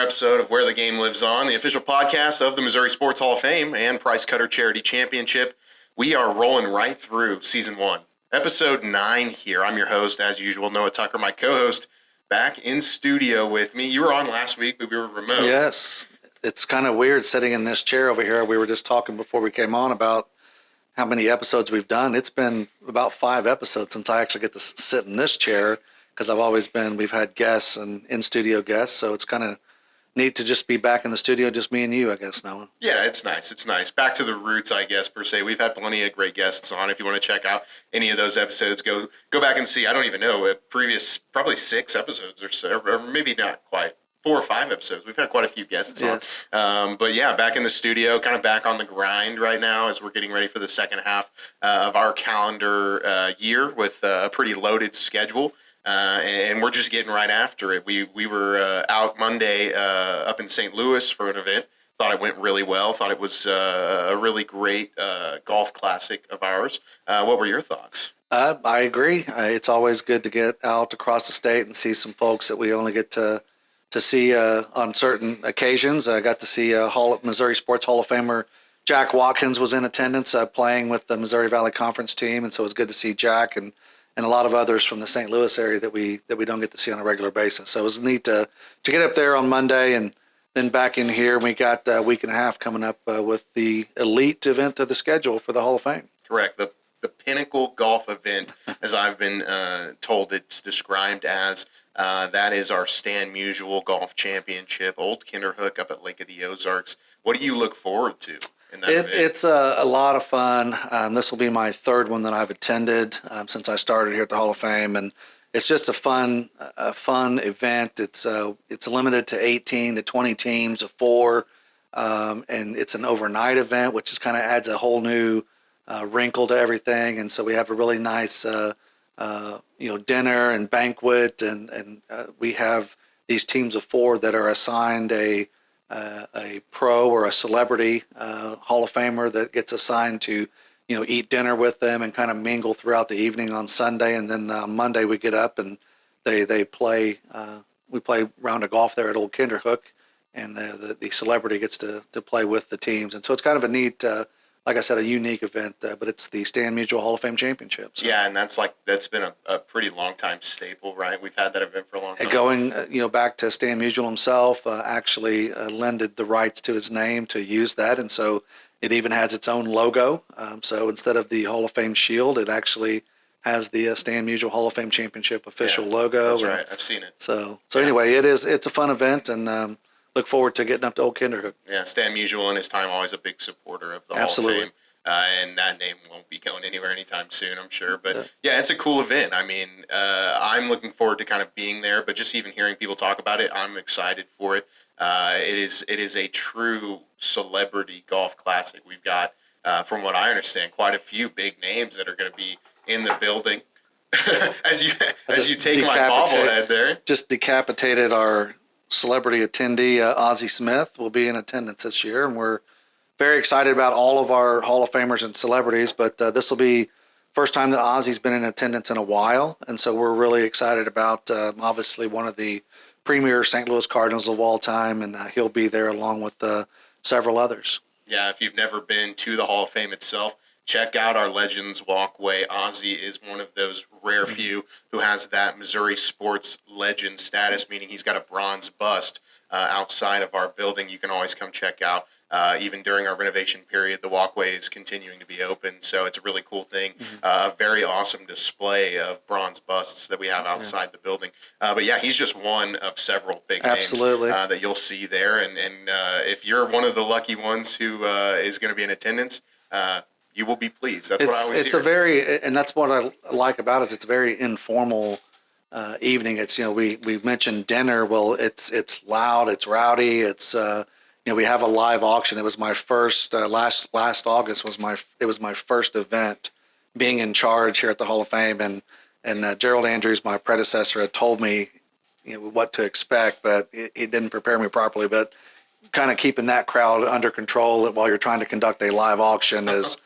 episode of Where the Game Lives On, the official podcast of the Missouri Sports Hall of Fame and Price Cutter Charity Championship. We are rolling right through Season 1, Episode 9 here. I'm your host, as usual, Noah Tucker, my co-host, back in studio with me. You were on last week, but we were remote. Yes. It's kind of weird sitting in this chair over here. We were just talking before we came on about how many episodes we've done. It's been about 5 episodes since I actually get to sit in this chair, because we've had guests and in-studio guests, so it's kind of neat to just be back in the studio, just me and you, I guess, Noah. Yeah, it's nice. It's nice. Back to the roots, I guess, per se. We've had plenty of great guests on. If you want to check out any of those episodes, go back and see. I don't even know, previous probably 6 episodes or so, or maybe not quite. 4 or 5 episodes. We've had quite a few guests on. But yeah, back in the studio, kind of back on the grind right now as we're getting ready for the second half of our calendar year with a pretty loaded schedule. And we're just getting right after it. We were out Monday up in St. Louis for an event. Thought it went really well. Thought it was a really great golf classic of ours. What were your thoughts? I agree. It's always good to get out across the state and see some folks that we only get to see on certain occasions. I got to see Missouri Sports Hall of Famer Jack Watkins was in attendance playing with the Missouri Valley Conference team, and so it was good to see Jack and a lot of others from the St. Louis area that we don't get to see on a regular basis. So it was neat to get up there on Monday and then back in here. We got a week and a half coming up with the elite event of the schedule for the Hall of Fame. Correct. The pinnacle golf event, as I've been told it's described as. That is our Stan Musial Golf Championship, Old Kinderhook up at Lake of the Ozarks. What do you look forward to in that event? It's a lot of fun. This will be my 3rd one that I've attended since I started here at the Hall of Fame, and it's just a fun event. It's limited to 18 to 20 teams of 4, and it's an overnight event, which just kind of adds a whole new wrinkle to everything. And so we have a really nice dinner and banquet, and we have these teams of 4 that are assigned a pro or a celebrity Hall of Famer that gets assigned to, eat dinner with them and kind of mingle throughout the evening on Sunday. And then Monday we get up and they play. We play a round of golf there at Old Kinderhook, and the celebrity gets to play with the teams. And so it's kind of a neat. Like I said, a unique event, but it's the Stan Musial Hall of Fame Championship. So. Yeah, and that's been a pretty long time staple, right? We've had that event for a long time. Going, back to Stan Musial himself, actually lended the rights to his name to use that, and so it even has its own logo. So instead of the Hall of Fame shield, it actually has the Stan Musial Hall of Fame Championship official logo. That's right. I've seen it. So anyway, it's a fun event, and look forward to getting up to Old Kinderhook. Yeah, Stan Musial in his time always a big supporter of the Hall of Fame. And that name won't be going anywhere anytime soon, I'm sure. But yeah, it's a cool event. I mean, I'm looking forward to kind of being there, but just even hearing people talk about it, I'm excited for it. It is a true celebrity golf classic. We've got, from what I understand, quite a few big names that are going to be in the building. as you take my bobblehead there. Just decapitated our celebrity attendee, Ozzie Smith, will be in attendance this year, and we're very excited about all of our Hall of Famers and celebrities, but this will be first time that Ozzie's been in attendance in a while, and so we're really excited about obviously one of the premier St. Louis Cardinals of all time, and he'll be there along with several others. Yeah, if you've never been to the Hall of Fame itself, check out our Legends Walkway. Ozzie is one of those rare few who has that Missouri sports legend status, meaning he's got a bronze bust outside of our building. You can always come check out. Even during our renovation period, the walkway is continuing to be open, so it's a really cool thing. A very awesome display of bronze busts that we have outside the building. But yeah, he's just one of several big names that you'll see there. And if you're one of the lucky ones who is going to be in attendance, you will be pleased. That's what I always hear. And that's what I like about it. It's a very informal evening. It's, we mentioned dinner. Well, it's loud, it's rowdy. It's, we have a live auction. It was my first, last August was my first event being in charge here at the Hall of Fame. And Gerald Andrews, my predecessor, had told me, what to expect, but he didn't prepare me properly. But kind of keeping that crowd under control while you're trying to conduct a live auction is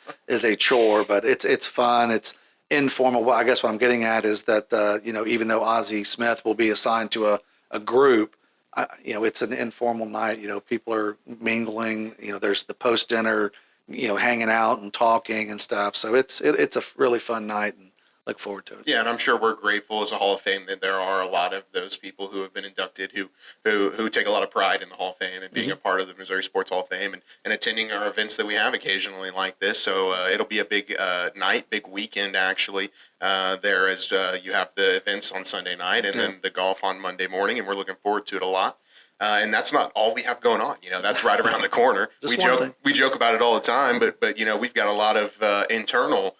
a chore, but it's fun. It's informal. I guess what I'm getting at is that, even though Ozzie Smith will be assigned to a group, it's an informal night. People are mingling. There's the post dinner, hanging out and talking and stuff. So it's a really fun night, and look forward to it. Yeah, and I'm sure we're grateful as a Hall of Fame that there are a lot of those people who have been inducted who take a lot of pride in the Hall of Fame and being a part of the Missouri Sports Hall of Fame and attending our events that we have occasionally like this. So it'll be a big night, big weekend actually. There as you have the events on Sunday night and then the golf on Monday morning, and we're looking forward to it a lot. And that's not all we have going on. That's right around the corner. We joke about it all the time, but we've got a lot of internal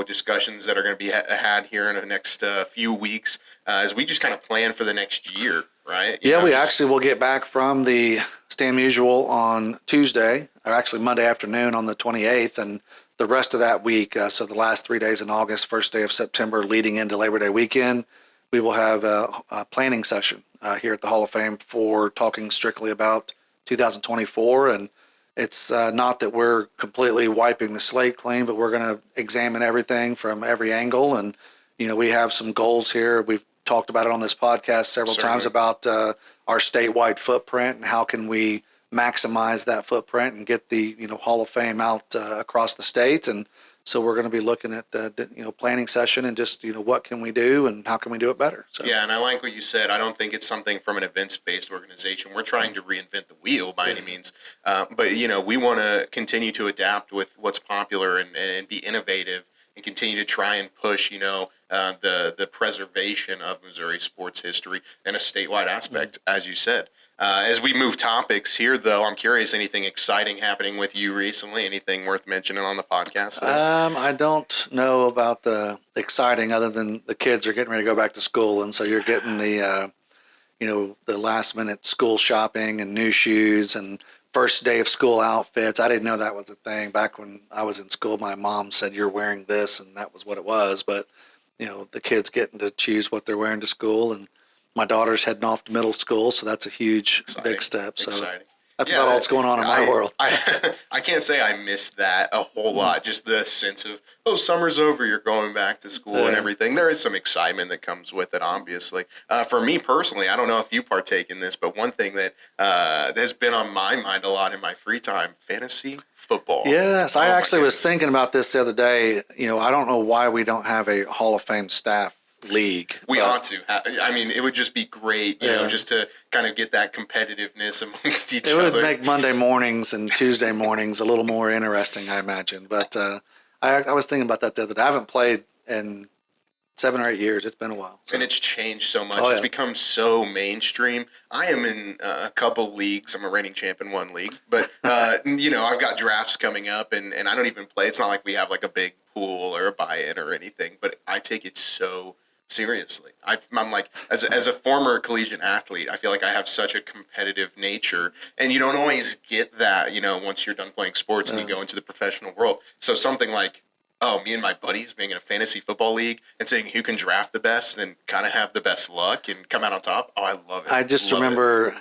discussions that are going to be had here in the next few weeks as we just kind of plan for the next year, right? We actually will get back from the Stand Musial on Tuesday, or actually Monday afternoon on the 28th, and the rest of that week, so the last 3 days in August, first day of September, leading into Labor Day weekend, we will have a planning session here at the Hall of Fame for talking strictly about 2024. And it's not that we're completely wiping the slate clean, but we're going to examine everything from every angle. And, we have some goals here. We've talked about it on this podcast several times about our statewide footprint and how can we maximize that footprint and get the, Hall of Fame out across the state. And so we're going to be looking at the planning session and just what can we do and how can we do it better. So yeah, and I like what you said. I don't think it's something from an events-based organization. We're trying to reinvent the wheel by any means, but we want to continue to adapt with what's popular and be innovative and continue to try and push the preservation of Missouri sports history in a statewide aspect, as you said. As we move topics here, though, I'm curious, anything exciting happening with you recently? Anything worth mentioning on the podcast? I don't know about the exciting other than the kids are getting ready to go back to school. And so you're getting the, the last minute school shopping and new shoes and first day of school outfits. I didn't know that was a thing. Back when I was in school, my mom said, you're wearing this, and that was what it was. But, the kids getting to choose what they're wearing to school, and my daughter's heading off to middle school, so that's a huge, big step. So that's about all that's going on in my world. I can't say I missed that a whole lot. Just the sense of, summer's over, you're going back to school and everything. There is some excitement that comes with it, obviously. For me personally, I don't know if you partake in this, but one thing that has been on my mind a lot in my free time, fantasy football. Yes, I actually was thinking about this the other day. I don't know why we don't have a Hall of Fame staff league. We ought to. I mean, it would just be great, just to kind of get that competitiveness amongst each other. It would make Monday mornings and Tuesday mornings a little more interesting, I imagine. But I was thinking about that the other day. I haven't played in 7 or 8 years. It's been a while. So. And it's changed so much. It's become so mainstream. I am in a couple leagues. I'm a reigning champ in one league. But, I've got drafts coming up, and I don't even play. It's not like we have like a big pool or a buy-in or anything. But I take it so seriously. I'm like, as a former collegiate athlete, I feel like I have such a competitive nature, and you don't always get that, once you're done playing sports and you go into the professional world. So something like, me and my buddies being in a fantasy football league and saying who can draft the best and kind of have the best luck and come out on top. Oh, I love it. I just remember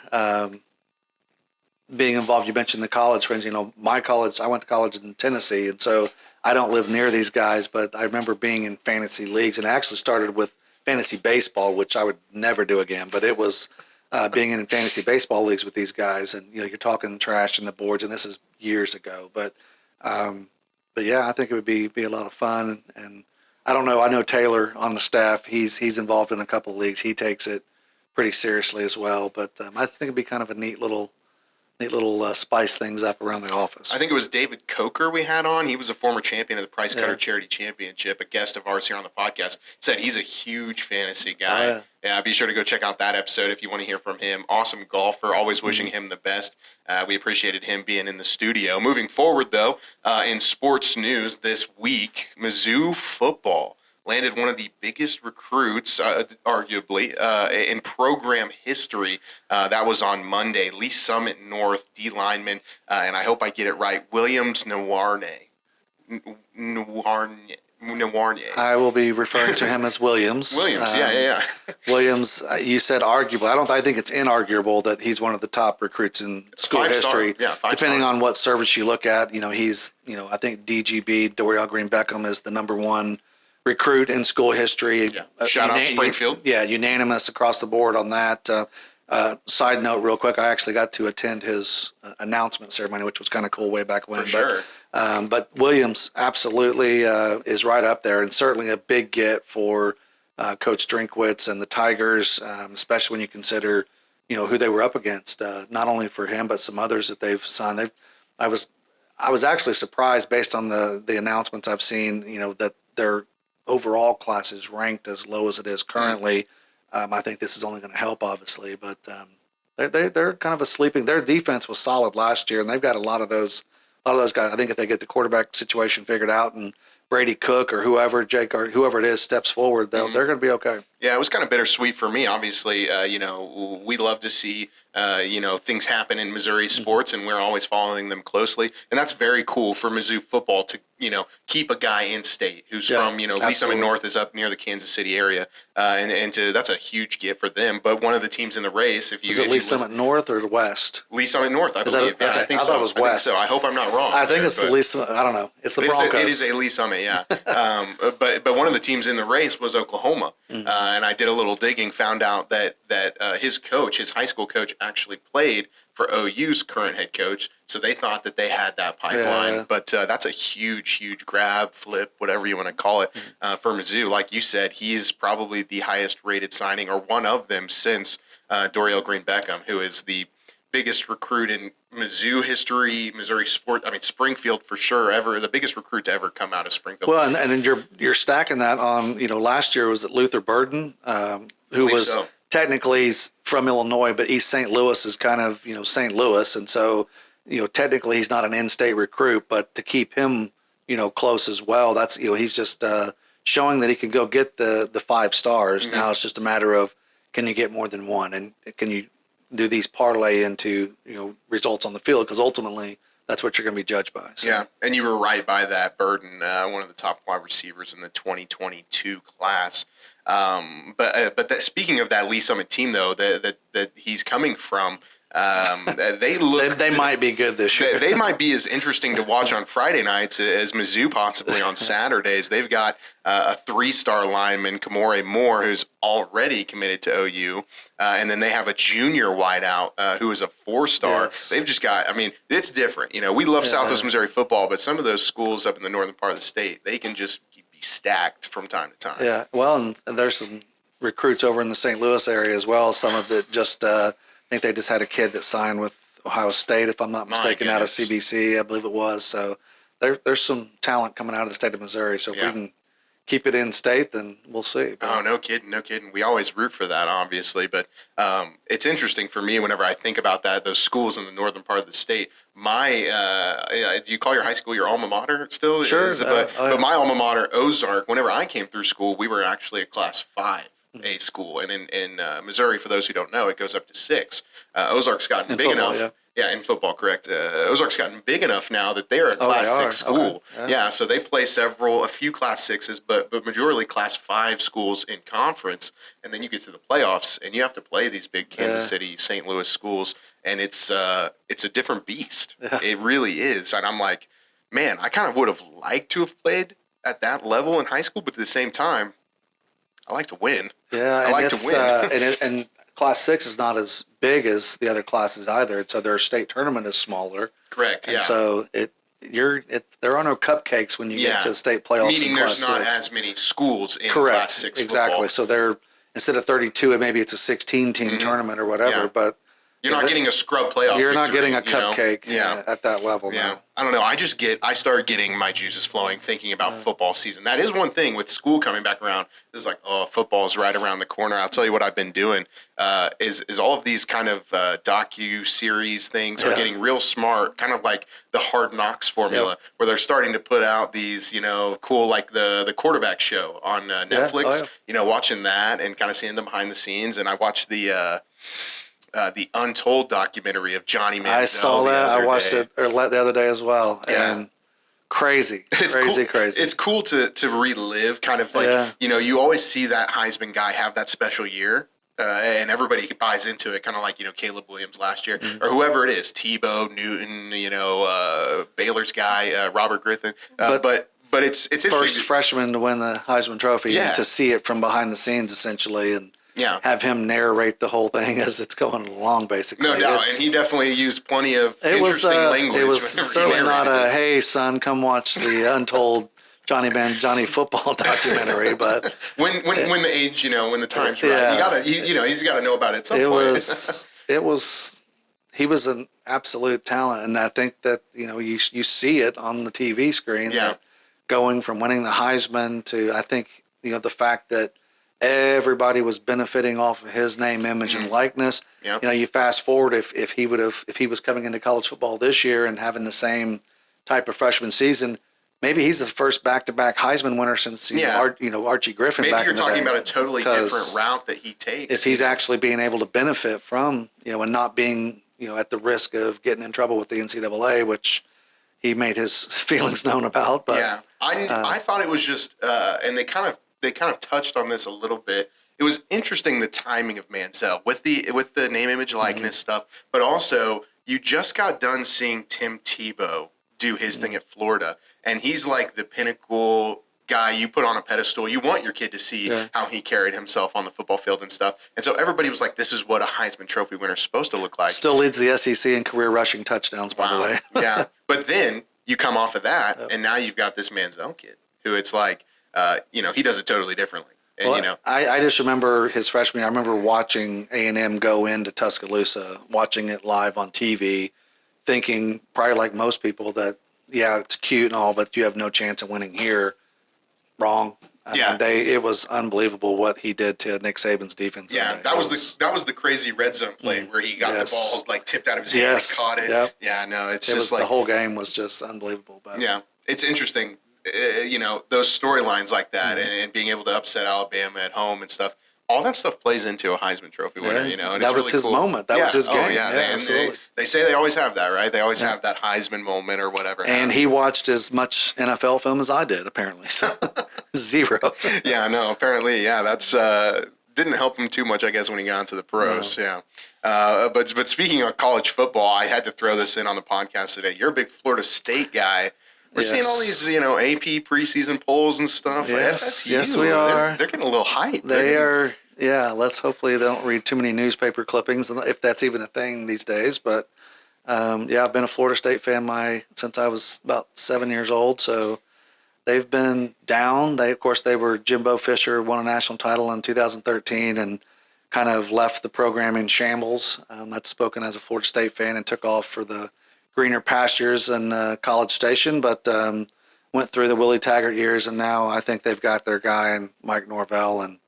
being involved. You mentioned the college friends. My college, I went to college in Tennessee, and so I don't live near these guys, but I remember being in fantasy leagues, and it actually started with fantasy baseball, which I would never do again. But it was being in fantasy baseball leagues with these guys, and you're talking trash in the boards, and this is years ago. But yeah, I think it would be a lot of fun. And I don't know. I know Taylor on the staff. He's involved in a couple of leagues. He takes it pretty seriously as well. But I think it'd be kind of a neat little spice things up around the office. I think it was David Coker we had on. He was a former champion of the Price Cutter Charity Championship, a guest of ours here on the podcast. Said he's a huge fantasy guy. Yeah, be sure to go check out that episode if you want to hear from him. Awesome golfer. Always wishing him the best. We appreciated him being in the studio. Moving forward, though, in sports news this week, Mizzou football landed one of the biggest recruits, arguably, in program history. That was on Monday. Lee Summit North, D lineman, and I hope I get it right, Williams Nwaneri. I will be referring to him as Williams. Williams, yeah. Williams, you said arguable. I think it's inarguable that he's one of the top recruits in school history. Depending on what service you look at, he's, I think DGB, Dorial Green Beckham, is the number one recruit in school history. Shout out Springfield. Unanimous across the board on that. Side note, real quick, I actually got to attend his announcement ceremony, which was kind of cool way back when. For sure. But Williams absolutely is right up there, and certainly a big get for Coach Drinkwitz and the Tigers, especially when you consider, who they were up against. Not only for him, but some others that they've signed. I was actually surprised based on the announcements I've seen. That their overall class is ranked as low as it is currently. I think this is only going to help, obviously, but they're kind of a sleeping. Their defense was solid last year, and they've got a lot of those guys. I think if they get the quarterback situation figured out and Brady Cook or whoever, Jake or whoever it is steps forward, they're going to be okay. Yeah, it was kind of bittersweet for me. Obviously, we love to see things happen in Missouri sports, and we're always following them closely. And that's very cool for Mizzou football to keep a guy in state who's from Lee Summit North is up near the Kansas City area, and that's a huge gift for them. But one of the teams in the race, is it Lee Summit North or West? Lee Summit North, I believe. Yeah, I think so. I thought it was West. I hope I'm not wrong. I think it's the Lee Summit. I don't know. It's the Broncos. It is a Lee Summit, yeah. But one of the teams in the race was Oklahoma, and I did a little digging, found out that his high school coach, actually played for OU's current head coach, so they thought that they had that pipeline. Yeah. But that's a huge grab, flip, whatever you want to call it, for Mizzou. Like you said, he is probably the highest rated signing, or one of them, since Dorial Green Beckham, who is the biggest recruit in Mizzou history, Missouri sport. I mean, Springfield for sure, the biggest recruit to ever come out of Springfield. Well, and you're stacking that on, last year was it Luther Burden, who was technically from Illinois, but East St. Louis is kind of, St. Louis. And so, technically he's not an in-state recruit, but to keep him, close as well, that's, he's just showing that he can go get the 5 stars. Mm-hmm. Now it's just a matter of, can you get more than one? And can you do these parlay into, results on the field? Because ultimately that's what you're going to be judged by. So. Yeah. And you were right by that. Burden, one of the top wide receivers in the 2022 class. But speaking of that Lee Summit team, though, that he's coming from, they might be good this year. They might be as interesting to watch on Friday nights as Mizzou possibly on Saturdays. They've got a 3-star lineman, Kamore Moore, who's already committed to OU, and then they have a junior wideout who is a 4-star. Yes. They've just got. I mean, it's different. We love Southwest Missouri football, but some of those schools up in the northern part of the state, they can just be stacked from time to time. Yeah, well, and there's some recruits over in the St. Louis area as well. Some of it just. I think they just had a kid that signed with Ohio State, if I'm not mistaken, out of CBC, I believe it was. So there's some talent coming out of the state of Missouri. So if we can keep it in state, then we'll see. But, no kidding. We always root for that, obviously. But it's interesting for me whenever I think about those schools in the northern part of the state. Do you call your high school your alma mater still? Sure. But my alma mater, Ozark, whenever I came through school, we were actually a Class 5. A school, and in Missouri, for those who don't know, it goes up to 6. Ozark's gotten big enough. Yeah, in football, correct. Ozark's gotten big enough now that they're a Class 6 school. Okay. Yeah, so they play a few Class 6s, but majorly Class 5 schools in conference, and then you get to the playoffs, and you have to play these big Kansas City, St. Louis schools, and it's a different beast. Yeah. It really is, and I'm like, man, I kind of would have liked to have played at that level in high school, but at the same time, I like to win. Yeah, I like to win. and Class 6 is not as big as the other classes either. So their state tournament is smaller. Correct. And so there are no cupcakes when you get to state playoffs. Meaning in Class there's not 6. as many schools in Correct. Class 6 Exactly. football. So instead of 32, maybe it's a 16-team tournament or whatever. Yeah. But you're not getting a scrub playoff. You're not victory, getting a cupcake at that level. Yeah. Now. I don't know. I started getting my juices flowing thinking about football season. That is one thing with school coming back around. It's like, football's right around the corner. I'll tell you what I've been doing is all of these kind of docu-series things are getting real smart, kind of like the Hard Knocks formula, where they're starting to put out these, cool, like the quarterback show on Netflix, watching that and kind of seeing them behind the scenes. And I watched the Untold documentary of Johnny Manziel. I saw that. I watched it the other day as well. Yeah. And crazy. It's cool to relive kind of like, you always see that Heisman guy have that special year. And everybody buys into it, kind of like, Caleb Williams last year, or whoever it is, Tebow, Newton, Baylor's guy, Robert Griffin. But it's interesting. First freshman to win the Heisman Trophy and to see it from behind the scenes, essentially. And have him narrate the whole thing as it's going along, basically. No doubt, and he definitely used plenty of interesting language. It was certainly not a, hey, son, come watch the Untold Johnny football documentary, but when the age, when the time's right, he's got to know about it at some point. He was an absolute talent, and I think that you see it on the TV screen. Yeah. That going from winning the Heisman to, I think the fact that everybody was benefiting off of his name, image, and likeness. Yep. You fast forward if he was coming into college football this year and having the same type of freshman season. Maybe he's the first back-to-back Heisman winner since Archie Griffin. Maybe back you're in the talking day. about a totally different route that he takes. If he's actually being able to benefit from and not being at the risk of getting in trouble with the NCAA, which he made his feelings known about. But yeah, I thought it was just, and they kind of touched on this a little bit. It was interesting, the timing of Manziel with the name, image, likeness stuff, but also you just got done seeing Tim Tebow do his thing at Florida, and he's like the pinnacle guy you put on a pedestal. You want your kid to see how he carried himself on the football field and stuff. And so everybody was like, this is what a Heisman Trophy winner is supposed to look like. Still leads the SEC in career rushing touchdowns, by the way. Yeah. But then you come off of that, and now you've got this Manziel kid who it's like, he does it totally differently. And, I just remember his freshman year. I remember watching A&M go into Tuscaloosa, watching it live on TV, thinking, probably like most people, that, it's cute and all, but you have no chance of winning here. Wrong. It was unbelievable what he did to Nick Saban's defense. Yeah, that was the crazy red zone play where he got the ball like tipped out of his hand and caught it. Yep. Yeah, no, it's it just was, like the whole game was just unbelievable. But yeah, it's interesting. Those storylines like that, and being able to upset Alabama at home and stuff. All that stuff plays into a Heisman Trophy winner, and that it's was really his cool. moment. That was his game. Absolutely. They say they always have that, right? They always have that Heisman moment or whatever. And he watched as much NFL film as I did, apparently. So 0. Yeah, no, apparently, that's didn't help him too much, I guess, when he got into the pros. No. Yeah. But speaking of college football, I had to throw this in on the podcast today. You're a big Florida State guy. We're seeing all these, AP preseason polls and stuff. Yes, we are. They're getting a little hype. They are. Yeah, let's hopefully they don't read too many newspaper clippings, if that's even a thing these days. But I've been a Florida State fan since I was about 7 years old. So they've been down. They were Jimbo Fisher, won a national title in 2013 and kind of left the program in shambles. That's spoken as a Florida State fan, and took off for the greener pastures in College Station, but went through the Willie Taggart years, and now I think they've got their guy in Mike Norvell, and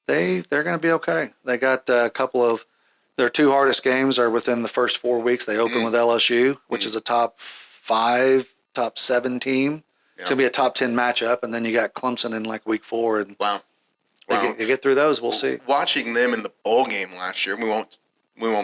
they're going to be okay. They got a couple of their 2 hardest games are within the first 4 weeks. They open with LSU, which is a top 5, top 7 team. It's going to be a top 10 matchup, and then you got Clemson in like week 4, and they get through those. We'll see. Watching them in the bowl game last year, we won't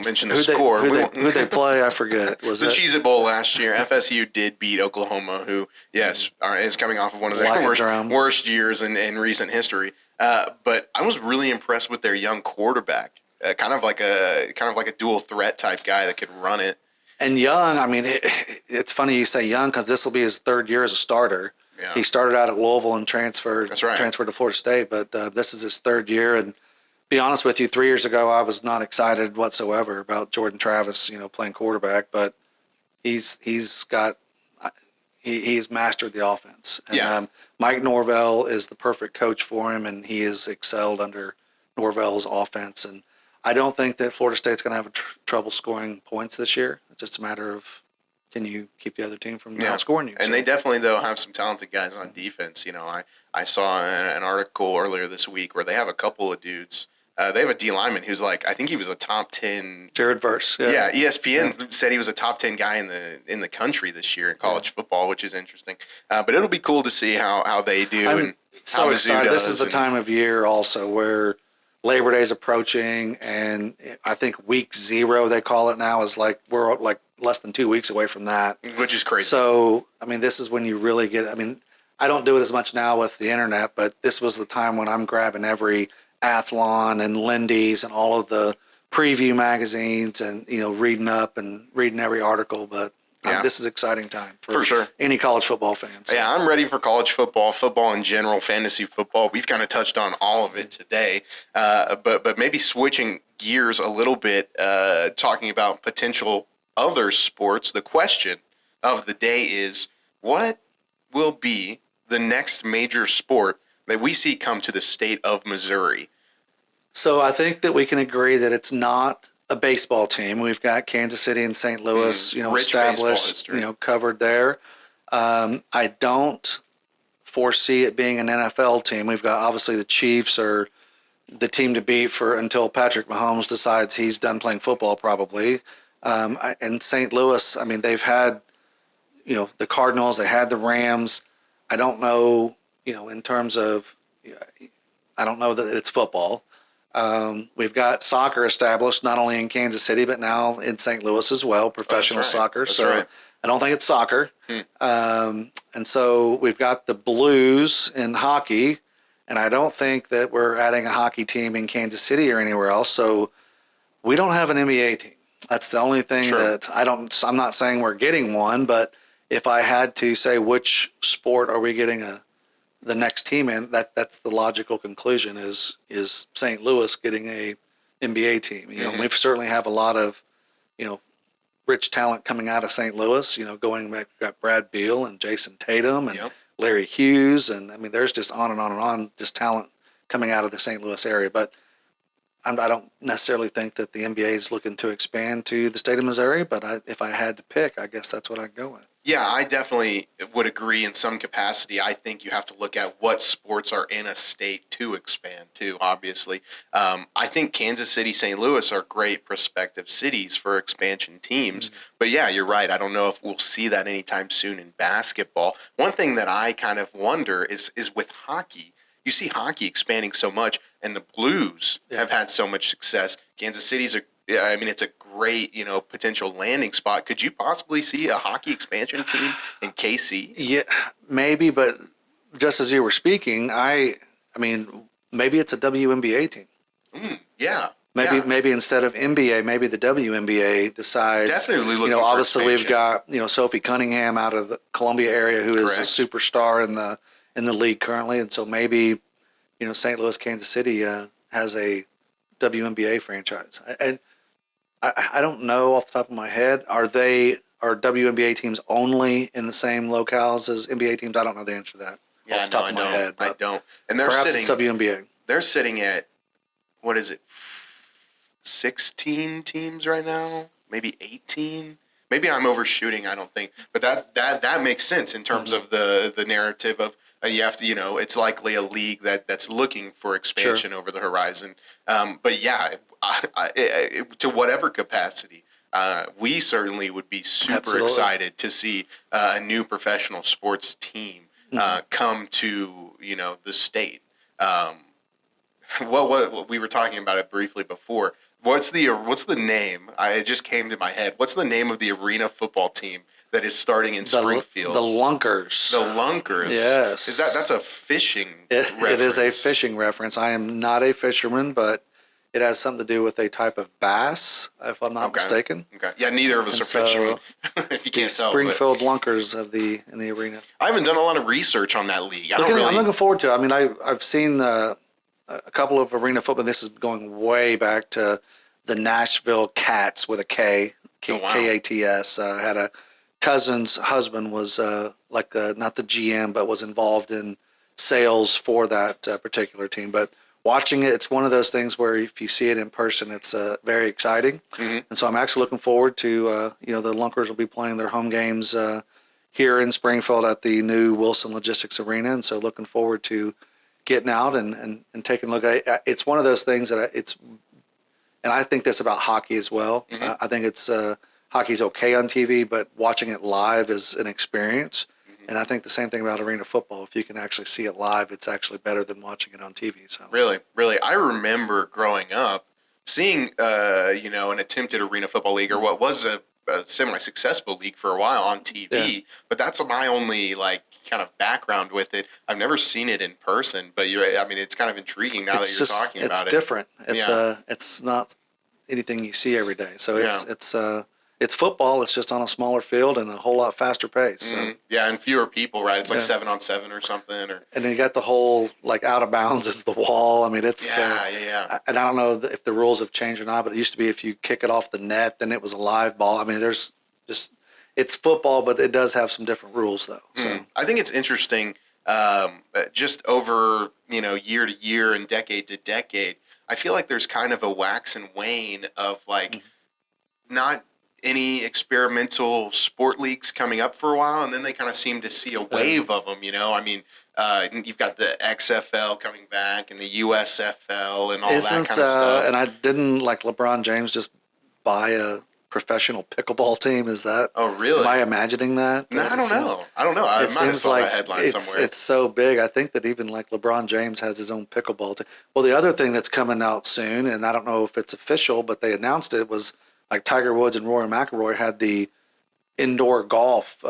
mention the score. Who they play, I forget. Was the Cheez-It Bowl last year? FSU did beat Oklahoma, who, is coming off of one of their worst years in recent history. But I was really impressed with their young quarterback, kind of like a dual threat type guy that could run it. And young, I mean, it's funny you say young because this will be his 3rd year as a starter. Yeah. He started out at Louisville and transferred to Florida State, but this is his 3rd year. And be honest with you, 3 years ago, I was not excited whatsoever about Jordan Travis, playing quarterback, but he's mastered the offense. And Mike Norvell is the perfect coach for him, and he has excelled under Norvell's offense. And I don't think that Florida State's going to have trouble scoring points this year. It's just a matter of, can you keep the other team from outscoring you? And they definitely, though, have some talented guys on defense. I saw an article earlier this week where they have a couple of dudes. They have a D lineman who's I think he was a top 10. Jared Verse. Yeah, ESPN said he was a top 10 guy in the country this year in college football, which is interesting. But it'll be cool to see how they do. I'm so excited. This is the time of year also where Labor Day is approaching, and I think week 0, they call it now, is we're less than 2 weeks away from that. Which is crazy. So, this is when you really get, I don't do it as much now with the internet, but this was the time when I'm grabbing every Athlon and Lindy's and all of the preview magazines and, reading up and reading every article. But Yeah. This is exciting time For sure. any college football fans. Yeah, I'm ready for college football, football in general, fantasy football. We've kind of touched on all of it today, but maybe switching gears a little bit, talking about potential other sports. The question of the day is, what will be the next major sport that we see come to the state of Missouri? So I think that we can agree that it's not a baseball team. We've got Kansas City and St. Louis, Rich baseball established, history. covered there. I don't foresee it being an NFL team. We've got obviously the Chiefs are the team to beat for until Patrick Mahomes decides he's done playing football, probably. And St. Louis, I mean, they've had, the Cardinals, they had the Rams. I don't know, in terms of, I don't know that it's football. We've got soccer established not only in Kansas City but now in St. Louis as well, professional soccer. That's right. I don't think it's soccer. And so we've got the Blues in hockey, and I don't think that we're adding a hockey team in Kansas City or anywhere else. So we don't have an NBA team. That's the only thing that I'm not saying we're getting one, but if I had to say which sport are we getting the next team in, that's the logical conclusion is St. Louis getting a NBA team. We certainly have a lot of, rich talent coming out of St. Louis, going back, we've got Brad Beal and Jason Tatum and Larry Hughes. And I mean, there's just on and on and on, just talent coming out of the St. Louis area. But I don't necessarily think that the NBA is looking to expand to the state of Missouri, but if I had to pick, I guess that's what I'd go with. Yeah, I definitely would agree in some capacity. I think you have to look at what sports are in a state to expand to, obviously. I think Kansas City, St. Louis are great prospective cities for expansion teams. But yeah, you're right. I don't know if we'll see that anytime soon in basketball. One thing that I kind of wonder is with hockey. You see hockey expanding so much, and the Blues have had so much success. Kansas City's it's a great, potential landing spot. Could you possibly see a hockey expansion team in KC? Yeah, maybe, but just as you were speaking, I mean, maybe it's a WNBA team. Yeah. Maybe instead of NBA, maybe the WNBA decides. Definitely looking obviously for we've got Sophie Cunningham out of the Columbia area, who is a superstar in the league currently, and so maybe St. Louis, Kansas City has a WNBA franchise. And I don't know off the top of my head. Are WNBA teams only in the same locales as NBA teams? I don't know the answer to that off the top of my head. I don't. And they're perhaps it's WNBA. They're sitting at, what is it, 16 teams right now? Maybe 18? Maybe I'm overshooting, I don't think. But that makes sense in terms of the narrative of you have to, it's likely a league that's looking for expansion over the horizon. But yeah, to whatever capacity, we certainly would be super excited to see a new professional sports team come to the state. What we were talking about it briefly before. What's the name? It just came to my head. What's the name of the arena football team that is starting in Springfield? The Lunkers. The Lunkers. Yes. That's a fishing reference? It is a fishing reference. I am not a fisherman, but it has something to do with a type of bass, if I'm not mistaken. Okay. Yeah, neither of us are fishermen, if you can't tell. Springfield Lunkers in the arena. I haven't done a lot of research on that league. I'm looking forward to it. I mean, I've seen a couple of arena football. This is going way back to the Nashville Cats with a K, K-A-T-S. Had a cousin's husband was not the GM, but was involved in sales for that particular team. But watching it, it's one of those things where if you see it in person, it's very exciting. And so I'm actually looking forward to, the Lunkers will be playing their home games here in Springfield at the new Wilson Logistics Arena. And so looking forward to getting out and taking a look at it. It's one of those things that and I think this about hockey as well. I think it's hockey's okay on TV, but watching it live is an experience. And I think the same thing about arena football. If you can actually see it live, it's actually better than watching it on TV. So really, I remember growing up seeing an attempted arena football league, or what was a semi-successful league for a while on TV. But that's my only kind of background with it. I've never seen it in person, but it's kind of intriguing now that you're talking about it. It's different. It's not anything you see every day. So it's football. It's just on a smaller field and a whole lot faster pace. So. Yeah, and fewer people, right? It's like Yeah. 7-on-7 or something. Or And then you got the whole like out of bounds is the wall. I mean, it's yeah. and I don't know if the rules have changed or not, but it used to be if you kick it off the net, then it was a live ball. I mean, there's just it's football, but it does have some different rules though. So I think it's interesting, just over year to year and decade to decade. I feel like there's kind of a wax and wane of like not any experimental sport leagues coming up for a while, and then they kind of seem to see a wave of them. I mean, you've got the XFL coming back and the USFL and all that kind of stuff. And I didn't like LeBron James just buy a professional pickleball team. Is that? Oh, really? Am I imagining that? No, I don't know. I might have saw that headline somewhere. It's so big. I think that even like LeBron James has his own pickleball team. Well, the other thing that's coming out soon, and I don't know if it's official, but they announced it, was like Tiger Woods and Rory McIlroy had the indoor golf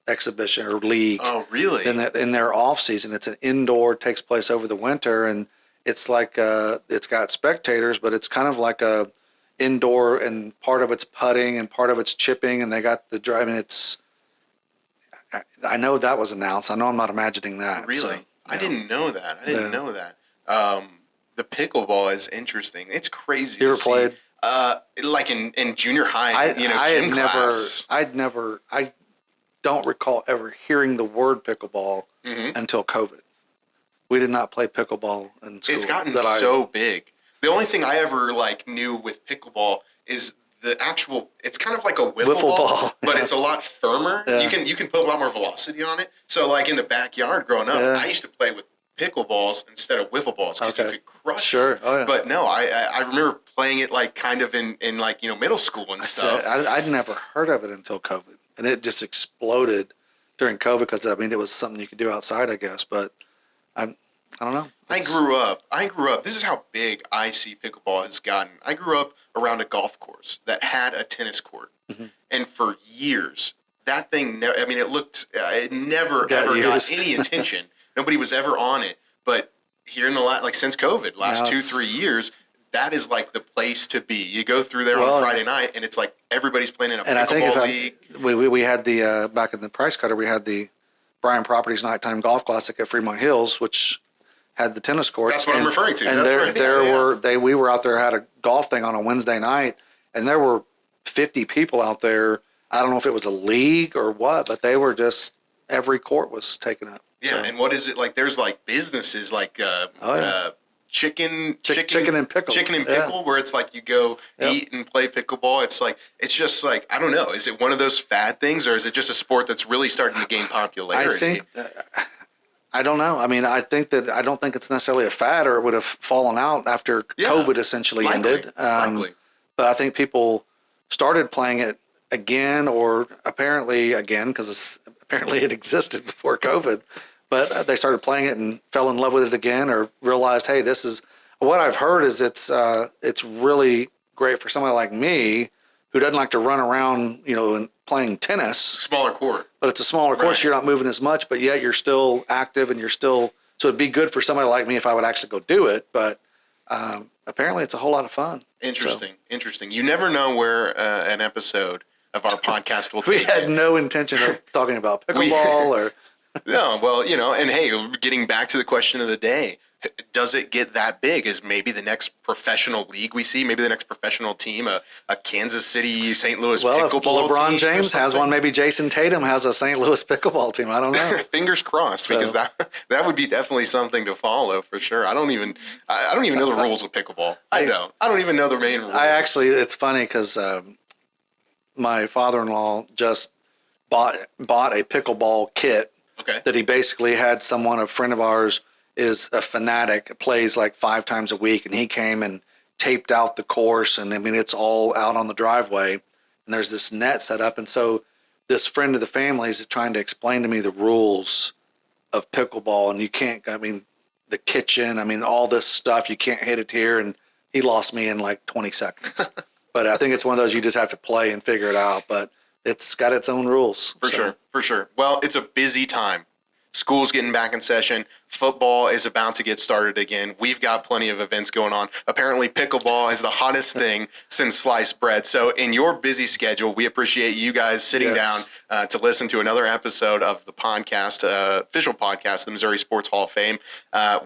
exhibition or league. Oh, really? In their off season, it's an indoor, takes place over the winter, and it's like it's got spectators, but it's kind of like a indoor, and part of it's putting and part of it's chipping, and they got the driving. I know that was announced. I know I'm not imagining that. Really? So, I didn't know that. I didn't know that. The pickleball is interesting. It's crazy. You ever played? Like in junior high, gym class. I don't recall ever hearing the word pickleball until COVID. We did not play pickleball in school. It's gotten so big. The only thing I ever knew with pickleball is the actual. It's kind of like a wiffle ball, but it's a lot firmer. Yeah. You can put a lot more velocity on it. So in the backyard growing up, I used to play with pickleballs instead of wiffle balls because you could crush it. Oh, yeah. But no, I remember playing it kind of in middle school and stuff. I'd never heard of it until COVID, and it just exploded during COVID because it was something you could do outside, I guess. But I don't know. I grew up. This is how big I see pickleball has gotten. I grew up around a golf course that had a tennis court, and for years that thing. It never ever got any attention. Nobody was ever on it. But here in the since COVID, last 2-3 years, that is the place to be. You go through there on Friday night, and it's everybody's playing in a pickleball league. We had the back in the Price Cutter, we had the Bryan Properties Nighttime Golf Classic at Fremont Hills, which had the tennis court. That's what I'm referring to. And we were out there, had a golf thing on a Wednesday night, and there were 50 people out there. I don't know if it was a league or what, but they were just, every court was taken up. Yeah, so. And what is it like? There's businesses chicken and pickle, where it's you go eat and play pickleball. It's just I don't know. Is it one of those fad things, or is it just a sport that's really starting to gain popularity? I think. I don't know. I think that I don't think it's necessarily a fad, or it would have fallen out after COVID essentially ended. But I think people started playing it again, or apparently again, because apparently it existed before COVID. But they started playing it and fell in love with it again, or realized, hey, this is what I've heard is it's really great for somebody like me who doesn't like to run around, and playing tennis. Smaller court. But it's a smaller court, so you're not moving as much, but yet you're still active and so it'd be good for somebody like me if I would actually go do it. But apparently it's a whole lot of fun. Interesting. You never know where an episode of our podcast will take We had no intention of talking about pickleball or... No, well, and hey, getting back to the question of the day, does it get that big? Is maybe the next professional league we see, maybe the next professional team, a Kansas City, St. Louis pickleball team? Well, if LeBron James has one, maybe Jason Tatum has a St. Louis pickleball team. I don't know. Fingers crossed, because that would be definitely something to follow for sure. I don't even know the rules of pickleball. I don't even know the main rules. It's funny because my father-in-law just bought a pickleball kit. Okay. That he basically had a friend of ours is a fanatic, plays 5 times a week, and he came and taped out the course, and it's all out on the driveway, and there's this net set up, and so this friend of the family is trying to explain to me the rules of pickleball, and you can't, the kitchen, all this stuff, you can't hit it here, and he lost me in 20 seconds. But I think it's one of those you just have to play and figure it out, but it's got its own rules. For sure. Well, it's a busy time. School's getting back in session. Football is about to get started again. We've got plenty of events going on. Apparently, pickleball is the hottest thing since sliced bread. So in your busy schedule, we appreciate you guys sitting down to listen to another episode of the podcast, official podcast, the Missouri Sports Hall of Fame.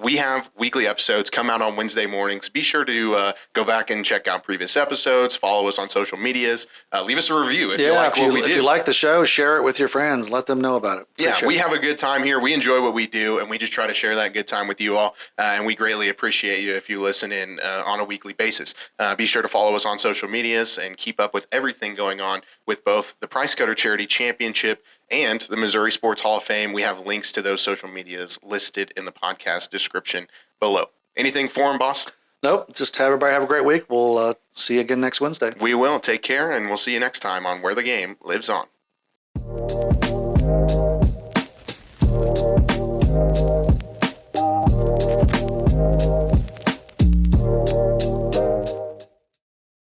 We have weekly episodes come out on Wednesday mornings. Be sure to go back and check out previous episodes. Follow us on social medias. Leave us a review if you like what we do. If you like the show, share it with your friends. Let them know about it. Appreciate we have a good time here. We enjoy what we do, and we just try to share that good time with you all. And we greatly appreciate you if you listen in on a weekly basis. Be sure to follow us on social medias and keep up with everything going on with both the Price Cutter Charity Championship and the Missouri Sports Hall of Fame. We have links to those social medias listed in the podcast description below. Anything for him, boss? Nope. Just have everybody have a great week. We'll see you again next Wednesday. We will. Take care, and we'll see you next time on Where the Game Lives On.